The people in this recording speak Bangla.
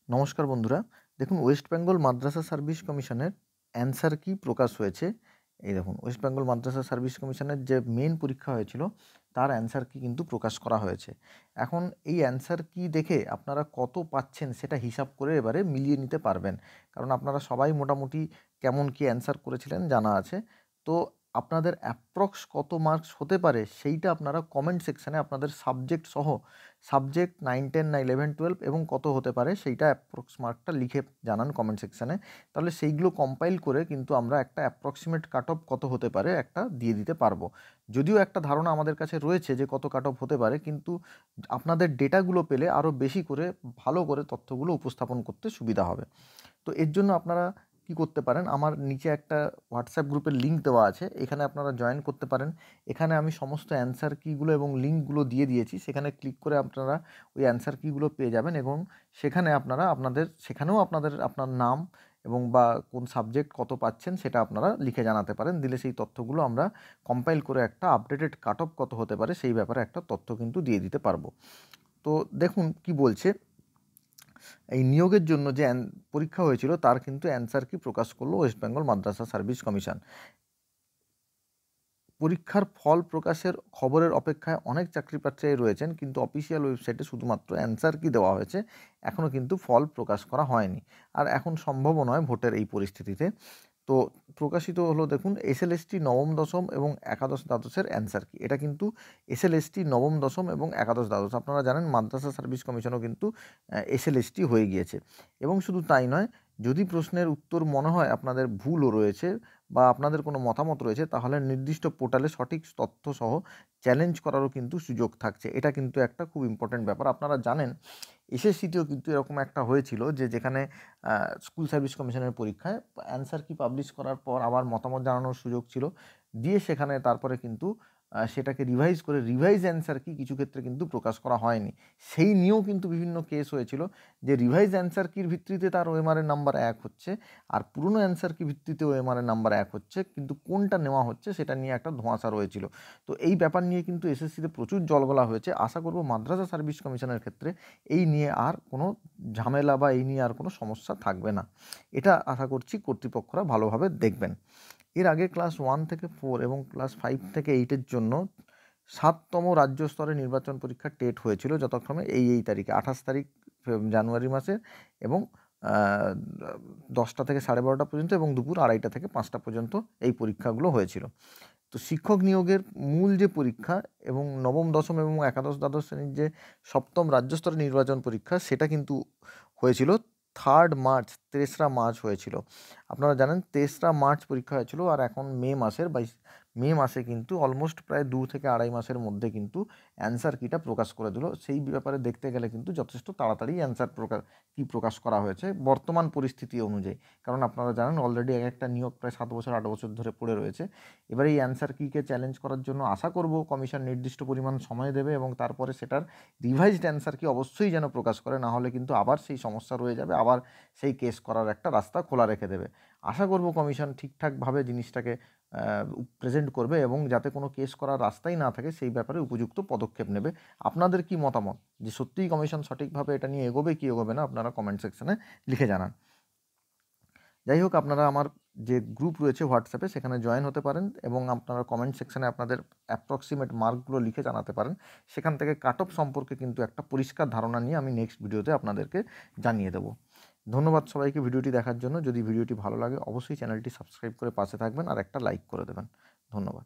নমস্কার বন্ধুরা, দেখুন ওয়েস্ট বেঙ্গল মাদ্রাসা সার্ভিস কমিশনের অ্যান্সার কি প্রকাশ হয়েছে। এই দেখুন ওয়েস্ট বেঙ্গল মাদ্রাসা সার্ভিস কমিশনের যে মেন পরীক্ষা হয়েছিল তার অ্যান্সার কি কিন্তু প্রকাশ করা হয়েছে। এখন এই অ্যান্সার কি দেখে আপনারা কত পাচ্ছেন সেটা হিসাব করে এবারে মিলিয়ে নিতে পারবেন, কারণ আপনারা সবাই মোটামুটি কেমন কি অ্যান্সার করেছিলেন জানা আছে। তো আপনাদের অ্যাপ্রক্স কত মার্কস হতে পারে সেইটা আপনারা কমেন্ট সেকশানে আপনাদের সাবজেক্ট সহ, সাবজেক্ট 9, 10 না 11, 12 এবং কত হতে পারে সেইটা অ্যাপ্রক্স মার্কটা লিখে জানান কমেন্ট সেকশানে। তাহলে সেইগুলো কম্পাইল করে কিন্তু আমরা একটা অ্যাপ্রক্সিমেট কাট অফ কত হতে পারে একটা দিয়ে দিতে পারবো। যদিও একটা ধারণা আমাদের কাছে রয়েছে যে কত কাট অফ হতে পারে, কিন্তু আপনাদের ডেটাগুলো পেলে আরও বেশি করে ভালো করে তথ্যগুলো উপস্থাপন করতে সুবিধা হবে। তো এর জন্য আপনারা কি করতে পারেন, আমার নিচে একটা হোয়াটসঅ্যাপ গ্রুপের লিঙ্ক দেওয়া আছে, এখানে আপনারা জয়েন করতে পারেন। এখানে আমি সমস্ত অ্যান্সার কিগুলো এবং লিঙ্কগুলো দিয়ে দিয়েছি, সেখানে ক্লিক করে আপনারা ওই অ্যান্সার কিগুলো পেয়ে যাবেন এবং সেখানে আপনারা সেখানেও আপনার নাম এবং বা কোন সাবজেক্ট কত পাচ্ছেন সেটা আপনারা লিখে জানাতে পারেন। দিলে সেই তথ্যগুলো আমরা কম্পাইল করে একটা আপডেটেড কাট অফ কত হতে পারে সেই ব্যাপারে একটা তথ্য কিন্তু দিয়ে দিতে পারবো। তো দেখুন কি বলছে, এই নিয়োগের জন্য যে পরীক্ষা হয়েছিল তার কিন্তু অ্যান্সার কি প্রকাশ করলো ওয়েস্ট বেঙ্গল মাদ্রাসা সার্ভিস কমিশন। পরীক্ষার ফল প্রকাশের খবরের অপেক্ষায় অনেক চাকরিপ্রার্থী রয়েছেন, কিন্তু অফিসিয়াল ওয়েবসাইটে শুধুমাত্র অ্যান্সার কি দেওয়া হয়েছে, এখনও কিন্তু ফল প্রকাশ করা হয়নি। আর এখন সম্ভবও নয় ভোটের এই পরিস্থিতিতে। তো প্রকাশিত হলো দেখুন এসএলএসটি নবম দশম এবং একাদশ দ্বাদশের অ্যান্সার কি। এটা কিন্তু এসএলএসটি নবম দশম এবং একাদশ দ্বাদশ, আপনারা জানেন মাদ্রাসা সার্ভিস কমিশনও কিন্তু এসএলএসটি হয়ে গিয়েছে। এবং শুধু তাই নয়, যদি প্রশ্নের উত্তর মনে হয় আপনাদের ভুলও রয়েছে বা আপনাদের কোনো মতামত রয়েছে, তাহলে নির্দিষ্ট পোর্টালে সঠিক তথ্যসহ চ্যালেঞ্জ করারও কিন্তু সুযোগ থাকছে। এটা কিন্তু একটা খুব ইম্পর্ট্যান্ট ব্যাপার। আপনারা জানেন এসএসসিতেও কিন্তু এরকম একটা হয়েছিল যে যেখানে স্কুল সার্ভিস কমিশনের পরীক্ষায় অ্যান্সার কি পাবলিশ করার পর আবার মতামত জানানোর সুযোগ ছিল। দিয়ে সেখানে তারপরে কিন্তু সেটাকে রিভাইজ করে রিভাইজ অ্যান্সার কি কিছু ক্ষেত্রে কিন্তু প্রকাশ করা হয়নি। সেই নিয়েও কিন্তু বিভিন্ন কেস হয়েছিল যে রিভাইজ অ্যান্সার কির ভিত্তিতে তার ওএমআরের নাম্বার 1 হচ্ছে, আর পুরনো অ্যান্সার কি ভিত্তিতে ওএমআরের নাম্বার 1 হচ্ছে, কিন্তু কোনটা নেওয়া হচ্ছে সেটা নিয়ে একটা ধোঁয়াশা রয়েছিল। তো এই ব্যাপার নিয়ে কিন্তু এসএসসিতে প্রচুর জলগোলা হয়েছে। আশা করব মাদ্রাসা সার্ভিস কমিশনের ক্ষেত্রে এই নিয়ে আর কোনো ঝামেলা বা এই নিয়ে আর কোনো সমস্যা থাকবে না। এটা আশা করছি কর্তৃপক্ষরা ভালোভাবে দেখবেন। এর আগে ক্লাস 1 থেকে 4 এবং ক্লাস 5 থেকে 8 এর জন্য 7তম রাজ্য স্তরের নির্বাচন পরীক্ষা টেট হয়েছিল যথাক্রমে এই তারিখে 28 তারিখ জানুয়ারি মাসে এবং 10টা থেকে 12:30 পর্যন্ত এবং দুপুর 2:30 থেকে 5টা পর্যন্ত এই পরীক্ষাগুলো হয়েছিল। তো শিক্ষক নিয়োগের মূল যে পরীক্ষা এবং নবম দশম এবং একাদশ দ্বাদশ শ্রেণীর যে 7ম রাজ্য স্তরের নির্বাচন পরীক্ষা সেটা কিন্তু হয়েছিল 3 মার্চ, 3রা মার্চ হয়েছিল। আপনারা জানেন 3রা মার্চ পরীক্ষা হয়েছিল, আর এখন মে মাসে কিন্তু অলমোস্ট প্রায় 2 থেকে 2.5 মাসের মধ্যে কিন্তু অ্যান্সার কিটা প্রকাশ করে দিল। সেই ব্যাপারে দেখতে গেলে কিন্তু যথেষ্ট তাড়াতাড়ি অ্যান্সার প্রকাশ করা হয়েছে বর্তমান পরিস্থিতি অনুযায়ী। কারণ আপনারা জানেন অলরেডি একটা নিয়োগ প্রায় 7 বছর 8 বছর ধরে পড়ে রয়েছে। এবারে এই অ্যান্সার কিকে চ্যালেঞ্জ করার জন্য আশা করব কমিশন নির্দিষ্ট পরিমাণ সময় দেবে এবং তারপরে সেটার রিভাইজড অ্যান্সার কি অবশ্যই যেন প্রকাশ করে, না হলে কিন্তু আবার সেই সমস্যা রয়ে যাবে, আবার সেই কেস করার একটা রাস্তা খোলা রেখে দেবে। আশা করব কমিশন ঠিকঠাকভাবে জিনিসটাকে প্রেজেন্ট করবে এবং যাতে কোনো কেস করার রাস্তাই না থাকে সেই ব্যাপারে উপযুক্ত পদক্ষেপ নেবে। আপনাদের কি মতামত, যে সত্যিই কমিশন সঠিকভাবে এটা নিয়ে এগোবে কি এগোবে না, আপনারা কমেন্ট সেকশনে লিখে জানান। যাই হোক, আপনারা আমার যে গ্রুপ রয়েছে হোয়াটসঅ্যাপে সেখানে জয়েন হতে পারেন এবং আপনারা কমেন্ট সেকশনে আপনাদের অ্যাপ্রক্সিমেট মার্কগুলো লিখে জানাতে পারেন। সেখান থেকে কাট অফ সম্পর্কে কিন্তু একটা পরিষ্কার ধারণা নিয়ে আমি নেক্সট ভিডিওতে আপনাদেরকে জানিয়ে দেবো। ধন্যবাদ সবাইকে ভিডিওটি দেখার জন্য। যদি ভিডিওটি ভালো লাগে অবশ্যই চ্যানেলটি সাবস্ক্রাইব করে পাশে থাকবেন আর একটা লাইক করে দেবেন। ধন্যবাদ।